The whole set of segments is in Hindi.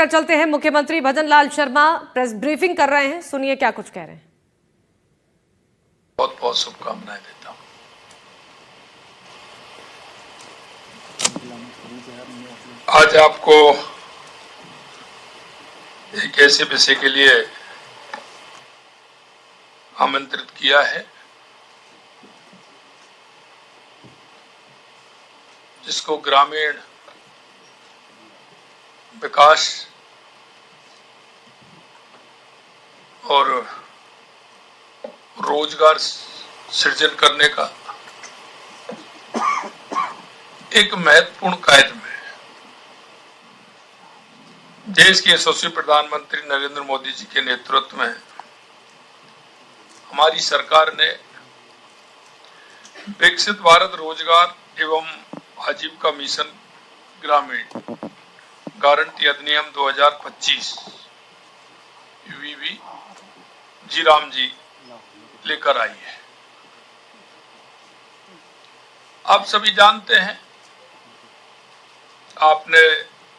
चलते हैं, मुख्यमंत्री भजनलाल शर्मा प्रेस ब्रीफिंग कर रहे हैं, सुनिए क्या कुछ कह रहे हैं। बहुत बहुत शुभकामनाएं देता हूं। आज आपको एक ऐसे विषय के लिए आमंत्रित किया है जिसको ग्रामीण विकास और रोजगार सृजन करने का एक महत्वपूर्ण कार्य में देश के यशस्वी प्रधानमंत्री नरेंद्र मोदी जी के नेतृत्व में हमारी सरकार ने विकसित भारत रोजगार एवं आजीविका मिशन ग्रामीण गारंटी अधिनियम 2025 यूवीवी जी राम जी लेकर आई है। आप सभी जानते हैं, आपने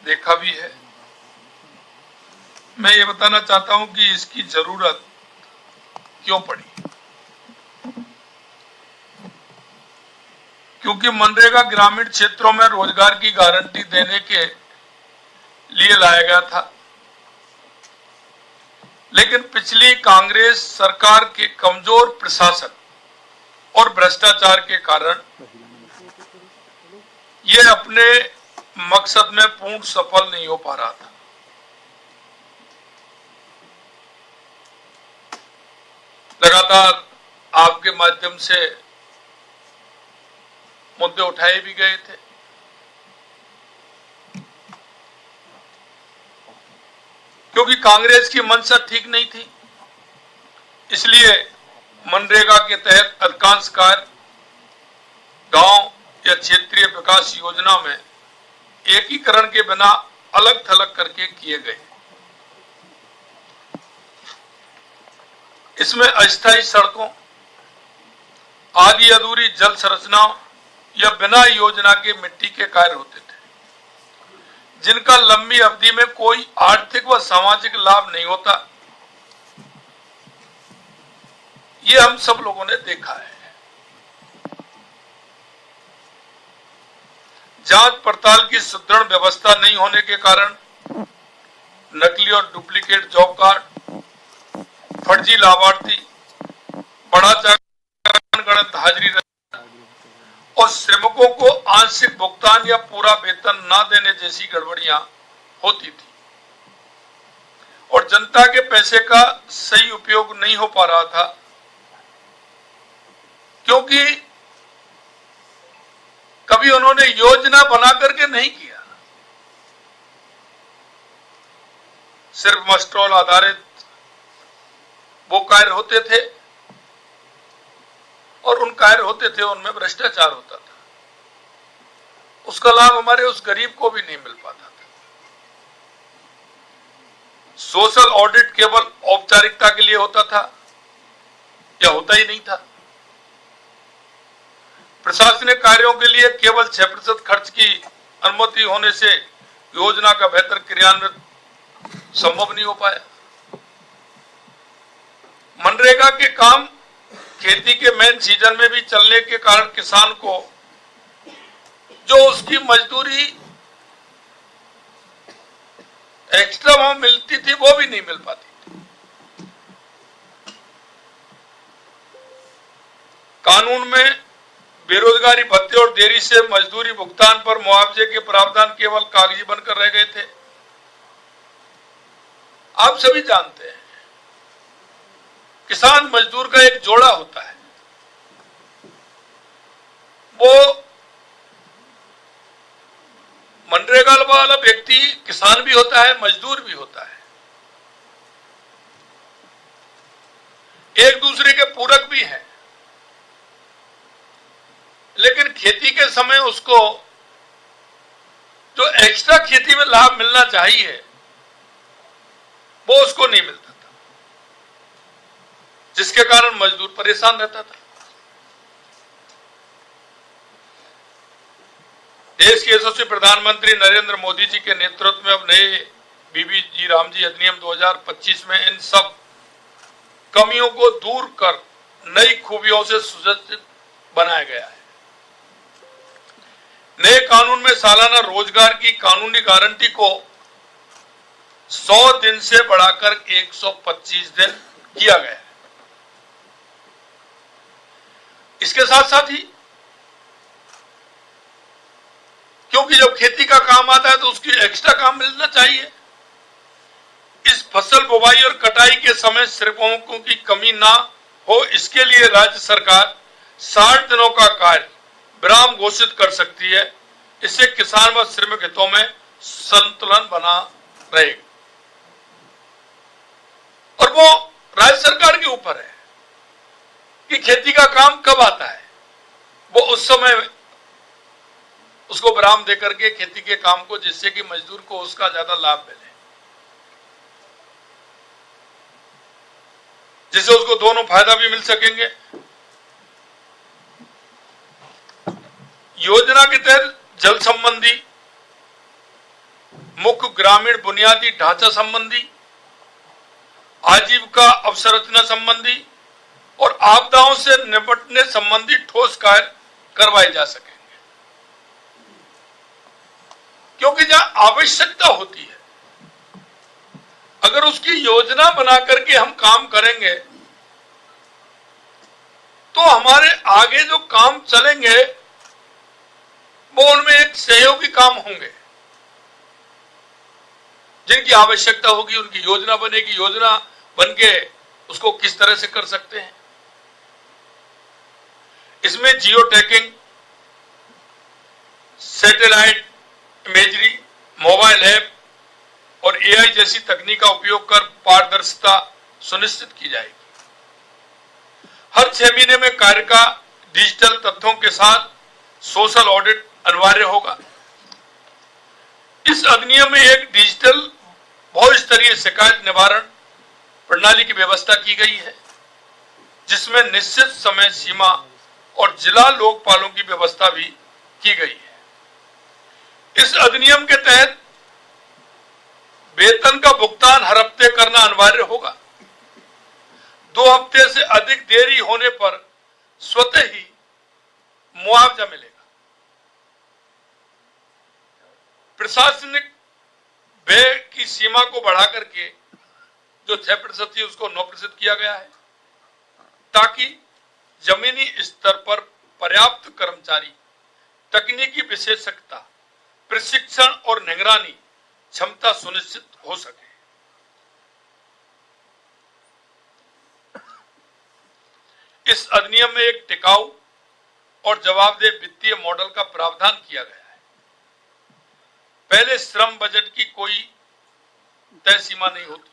देखा भी है। मैं ये बताना चाहता हूं कि इसकी जरूरत क्यों पड़ी। क्योंकि मनरेगा ग्रामीण क्षेत्रों में रोजगार की गारंटी देने के लिए लाया गया था, लेकिन पिछली कांग्रेस सरकार के कमजोर प्रशासन और भ्रष्टाचार के कारण ये अपने मकसद में पूर्ण सफल नहीं हो पा रहा था। लगातार आपके माध्यम से मुद्दे उठाए भी गए थे। क्योंकि कांग्रेस की मंशा ठीक नहीं थी, इसलिए मनरेगा के तहत अधिकांश कार्य गांव या क्षेत्रीय विकास योजना में एकीकरण के बिना अलग थलग करके किए गए। इसमें अस्थायी सड़कों, आदि अधूरी जल संरचनाओं या बिना योजना के मिट्टी के कार्य होते थे, जिनका लंबी अवधि में कोई आर्थिक व सामाजिक लाभ नहीं होता। ये हम सब लोगों ने देखा है। जांच पड़ताल की सुदृढ़ व्यवस्था नहीं होने के कारण नकली और डुप्लीकेट जॉब कार्ड, फर्जी लाभार्थी, बड़ा गणित हाजिरी और श्रमिकों को आंशिक भुगतान या पूरा वेतन न देने जैसी गड़बड़ियां होती थी और जनता के पैसे का सही उपयोग नहीं हो पा रहा था, क्योंकि कभी उन्होंने योजना बना करके नहीं किया। सिर्फ मस्ट्रोल आधारित वो कार्य होते थे और उन कार्य होते थे उनमें भ्रष्टाचार होता था। उसका लाभ हमारे उस गरीब को भी नहीं मिल पाता था। सोशल ऑडिट केवल औपचारिकता के लिए होता था या होता ही नहीं था। प्रशासनिक कार्यों के लिए केवल 6% खर्च की अनुमति होने से योजना का बेहतर क्रियान्वयन संभव नहीं हो पाया। मनरेगा के काम खेती के मेन सीजन में भी चलने के कारण किसान को जो उसकी मजदूरी एक्स्ट्रा वहां मिलती थी वो भी नहीं मिल पाती थी। कानून में बेरोजगारी भत्ते और देरी से मजदूरी भुगतान पर मुआवजे के प्रावधान केवल कागजी बनकर रह गए थे। आप सभी जानते हैं, किसान मजदूर का एक जोड़ा होता है। वो मनरेगा वाला व्यक्ति किसान भी होता है, मजदूर भी होता है, एक दूसरे के पूरक भी हैं, लेकिन खेती के समय उसको जो एक्स्ट्रा खेती में लाभ मिलना चाहिए वो उसको नहीं मिलता था, जिसके कारण मजदूर परेशान रहता था। देश के यशस्वी प्रधानमंत्री नरेंद्र मोदी जी के नेतृत्व में अब नए बीबीजी रामजी अधिनियम 2025 में इन सब कमियों को दूर कर नई खूबियों से सुसज्जित बनाया गया है। नए कानून में सालाना रोजगार की कानूनी गारंटी को 100 दिन से बढ़ाकर 125 दिन किया गया है। इसके साथ साथ ही क्योंकि जब खेती का काम आता है तो उसकी एक्स्ट्रा काम मिलना चाहिए, इस फसल बुवाई और कटाई के समय श्रमिकों की कमी ना हो, इसके लिए राज्य सरकार 60 दिनों का कार्य विराम घोषित कर सकती है। इससे किसान व श्रमिक हितों में संतुलन बना रहेगा और वो राज्य सरकार के ऊपर है कि खेती का काम कब आता है, वो उस समय उसको विराम देकर के खेती के काम को, जिससे कि मजदूर को उसका ज्यादा लाभ मिले, जिससे उसको दोनों फायदा भी मिल सकेंगे। योजना के तहत जल संबंधी, मुख्य ग्रामीण बुनियादी ढांचा संबंधी, आजीविका अवसंरचना संबंधी और आपदाओं से निपटने संबंधी ठोस कार्य करवाए जा सकेंगे। क्योंकि जहां आवश्यकता होती है, अगर उसकी योजना बना करके हम काम करेंगे तो हमारे आगे जो काम चलेंगे वो उनमें एक सहयोगी काम होंगे। जिनकी आवश्यकता होगी उनकी योजना बनेगी, योजना बनके उसको किस तरह से कर सकते हैं। इसमें geo tagging, satellite imagery, mobile app और एआई जैसी तकनीक का उपयोग कर पारदर्शिता सुनिश्चित की जाएगी। हर 6 महीने में कार्य का डिजिटल तथ्यों के साथ सोशल ऑडिट अनिवार्य होगा। इस अधिनियम में एक डिजिटल बहुस्तरीय शिकायत निवारण प्रणाली की व्यवस्था की गई है, जिसमें निश्चित समय सीमा और जिला लोकपालों की व्यवस्था भी की गई है। इस अधिनियम के तहत वेतन का भुगतान हर हफ्ते करना अनिवार्य होगा। 2 हफ्ते से अधिक देरी होने पर स्वतः ही मुआवजा मिलेगा। प्रशासनिक व्यय की सीमा को बढ़ाकर के जो 6% थी उसको 9% किया गया है, ताकि जमीनी स्तर पर पर्याप्त कर्मचारी, तकनीकी विशेषज्ञता, प्रशिक्षण और निगरानी क्षमता सुनिश्चित हो सके। इस अधिनियम में एक टिकाऊ और जवाबदेह वित्तीय मॉडल का प्रावधान किया गया है। पहले श्रम बजट की कोई तय सीमा नहीं होती,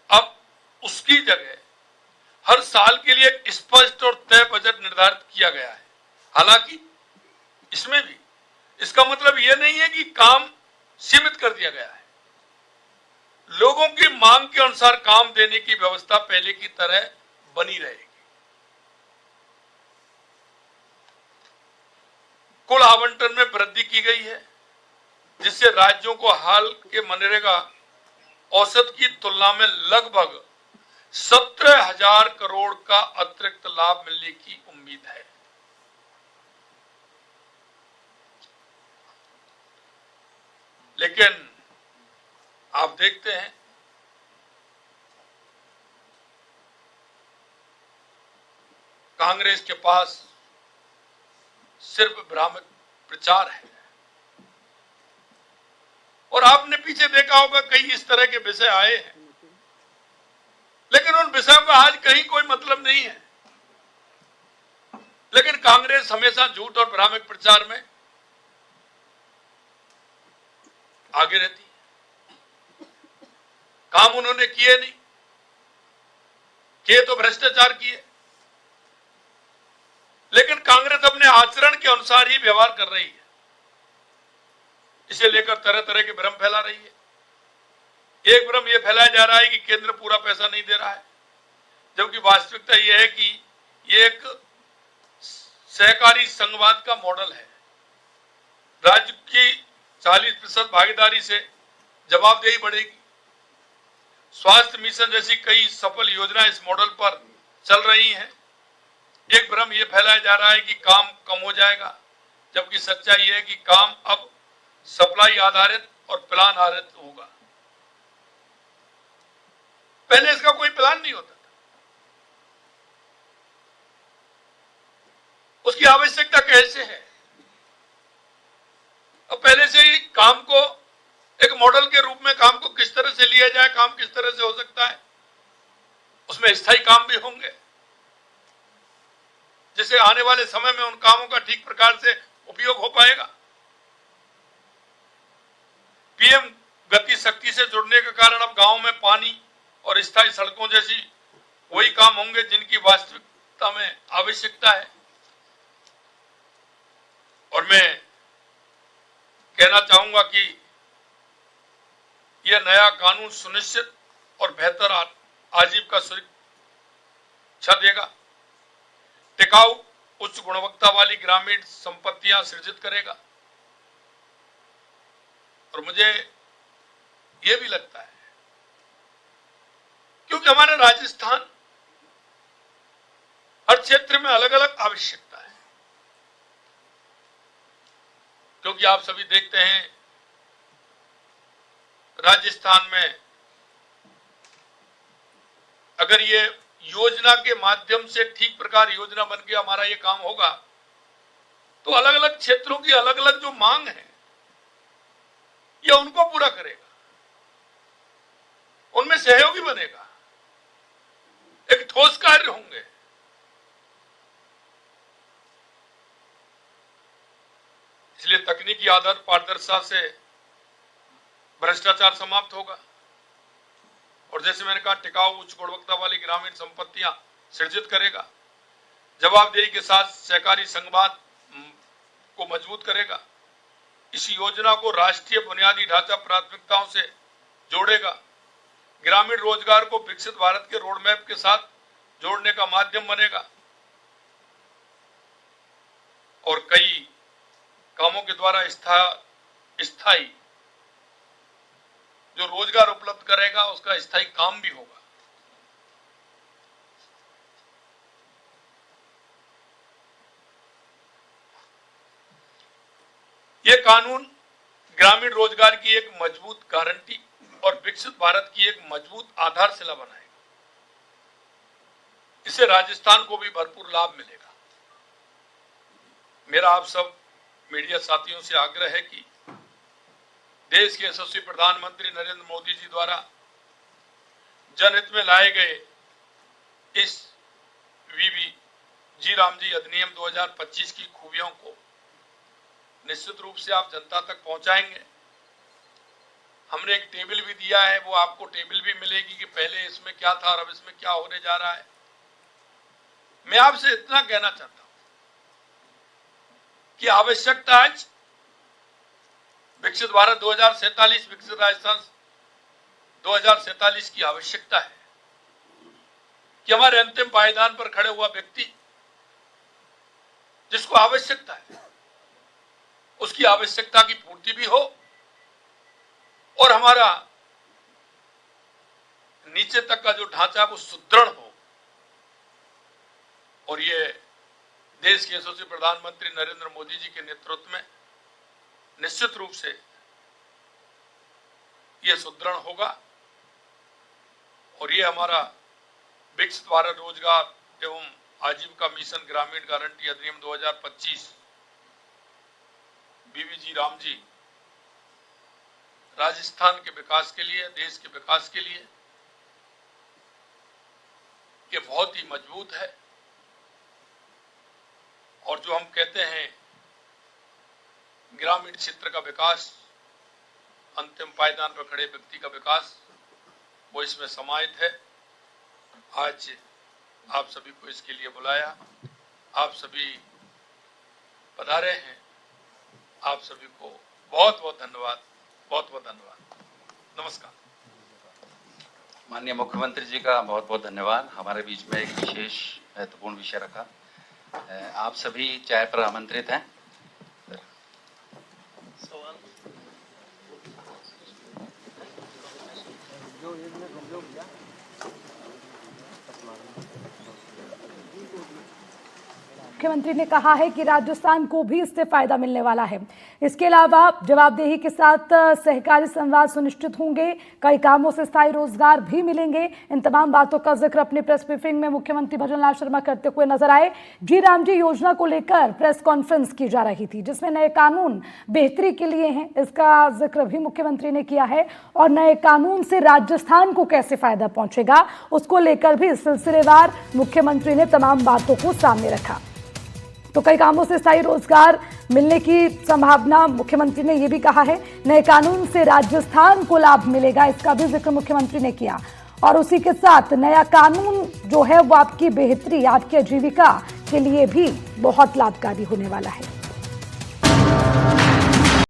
अब उसकी जगह हर साल के लिए एक स्पष्ट और तय बजट निर्धारित किया गया है। हालांकि इसमें भी इसका मतलब यह नहीं है कि काम सीमित कर दिया गया है। लोगों की मांग के अनुसार काम देने की व्यवस्था पहले की तरह बनी रहेगी। कुल आवंटन में वृद्धि की गई है, जिससे राज्यों को हाल के मनरेगा औसत की तुलना में लगभग 17,000 करोड़ का अतिरिक्त लाभ मिलने की उम्मीद है। लेकिन आप देखते हैं कांग्रेस के पास सिर्फ भ्रामक प्रचार है। और आपने पीछे देखा होगा कई इस तरह के विषय आए हैं, लेकिन उन विषयों का आज कहीं कोई मतलब नहीं है। लेकिन कांग्रेस हमेशा झूठ और भ्रामक प्रचार में आगे रहती है। काम उन्होंने किए नहीं, किए तो भ्रष्टाचार किए, लेकिन कांग्रेस अपने आचरण के अनुसार ही व्यवहार कर रही है। इसे लेकर तरह तरह के भ्रम फैला रही है। एक भ्रम यह फैलाया जा रहा है कि केंद्र पूरा पैसा नहीं दे रहा है, जबकि वास्तविकता यह है कि यह एक सहकारी संघवाद का मॉडल है। राज्य की 40% भागीदारी से जवाबदेही बढ़ेगी। स्वास्थ्य मिशन जैसी कई सफल योजनाएं इस मॉडल पर चल रही हैं। एक भ्रम यह फैलाया जा रहा है कि काम कम हो जाएगा, जबकि सच्चाई है कि काम अब सप्लाई आधारित और प्लान आधारित होगा। पहले इसका कोई प्लान नहीं होता था, उसकी आवश्यकता कैसे है? अब पहले से ही काम को एक मॉडल के रूप में काम को किस तरह से लिया जाए, काम किस तरह से हो सकता है, उसमें स्थायी काम भी होंगे, जिससे आने वाले समय में उन कामों का ठीक प्रकार से उपयोग हो पाएगा। पीएम गति शक्ति से जुड़ने के कारण अब गांव में पानी और स्थायी सड़कों जैसी वही काम होंगे जिनकी वास्तविकता में आवश्यकता है। और मैं कहना चाहूंगा कि यह नया कानून सुनिश्चित और बेहतर आजीविका सुरक्षा देगा, टिकाऊ उच्च गुणवत्ता वाली ग्रामीण संपत्तियां सृजित करेगा। और मुझे यह भी लगता है, क्योंकि हमारा राजस्थान हर क्षेत्र में अलग अलग आवश्यकता है, क्योंकि आप सभी देखते हैं राजस्थान में अगर ये योजना के माध्यम से ठीक प्रकार योजना बन के हमारा ये काम होगा, तो अलग अलग क्षेत्रों की अलग अलग जो मांग है ये उनको पूरा करेगा, उनमें सहयोगी बनेगा, एक ठोस कार्य होंगे। इसलिए तकनीकी आधार पारदर्शिता से भ्रष्टाचार समाप्त होगा। और जैसे मैंने कहा, टिकाऊ उच्च गुणवत्ता वाली ग्रामीण संपत्तियां सृजित करेगा, जवाबदेही के साथ सहकारी संघवाद को मजबूत करेगा। इस योजना को राष्ट्रीय बुनियादी ढांचा प्राथमिकताओं से जोड़ेगा, ग्रामीण रोजगार को विकसित भारत के रोड मैप के साथ जोड़ने का माध्यम बनेगा और कई कामों के द्वारा स्थायी जो रोजगार उपलब्ध करेगा उसका स्थायी काम भी होगा। यह कानून ग्रामीण रोजगार की एक मजबूत गारंटी और विकसित भारत की एक मजबूत आधारशिला बनाएगा। इससे राजस्थान को भी भरपूर लाभ मिलेगा। मेरा आप सब मीडिया साथियों से आग्रह है कि देश के यशस्वी प्रधानमंत्री नरेंद्र मोदी जी द्वारा जनहित में लाए गए इस वीवी जी राम जी अधिनियम 2025 की खूबियों को निश्चित रूप से आप जनता तक पहुंचाएंगे। हमने एक टेबल भी दिया है, वो आपको टेबल भी मिलेगी कि पहले इसमें क्या था और अब इसमें क्या होने जा रहा है। मैं आपसे इतना कहना चाहता हूं कि आवश्यकता आज विकसित भारत 2047 विकसित राजस्थान 2047 की आवश्यकता है कि हमारे अंतिम पायदान पर खड़े हुआ व्यक्ति जिसको आवश्यकता है उसकी आवश्यकता की पूर्ति भी हो और हमारा नीचे तक का जो ढांचा वो सुदृढ़ हो। और ये देश के यशस्वी प्रधानमंत्री नरेंद्र मोदी जी के नेतृत्व में निश्चित रूप से ये सुदृढ़ होगा और ये हमारा विकसित भारत रोजगार एवं आजीविका मिशन ग्रामीण गारंटी अधिनियम 2025 वीवी जी राम जी राजस्थान के विकास के लिए, देश के विकास के लिए ये बहुत ही मजबूत है। और जो हम कहते हैं ग्रामीण क्षेत्र का विकास, अंतिम पायदान पर खड़े व्यक्ति का विकास, वो इसमें समाहित है। आज आप सभी को इसके लिए बुलाया, आप सभी पधारे हैं, आप सभी को बहुत बहुत धन्यवाद, बहुत बहुत धन्यवाद। नमस्कार। माननीय मुख्यमंत्री जी का बहुत बहुत धन्यवाद। हमारे बीच में एक विशेष महत्वपूर्ण विषय रखा। आप सभी चाय पर आमंत्रित हैं। सवाल मुख्यमंत्री ने कहा है कि राजस्थान को भी इससे फायदा मिलने वाला है। इसके अलावा जवाबदेही के साथ सहकारी संवाद सुनिश्चित होंगे, कई कामों से स्थायी रोजगार भी मिलेंगे। इन तमाम बातों का जिक्र अपनी प्रेस ब्रीफिंग में मुख्यमंत्री भजनलाल शर्मा करते हुए नजर आए। जी राम जी योजना को लेकर प्रेस कॉन्फ्रेंस की जा रही थी, जिसमें नए कानून बेहतरी के लिए हैं, इसका जिक्र भी मुख्यमंत्री ने किया है। और नए कानून से राजस्थान को कैसे फायदा पहुंचेगा उसको लेकर भी सिलसिलेवार मुख्यमंत्री ने तमाम बातों को सामने रखा। तो कई कामों से स्थायी रोजगार मिलने की संभावना मुख्यमंत्री ने यह भी कहा है। नए कानून से राजस्थान को लाभ मिलेगा, इसका भी जिक्र मुख्यमंत्री ने किया। और उसी के साथ नया कानून जो है वो आपकी बेहतरी, आपकी आजीविका के लिए भी बहुत लाभकारी होने वाला है।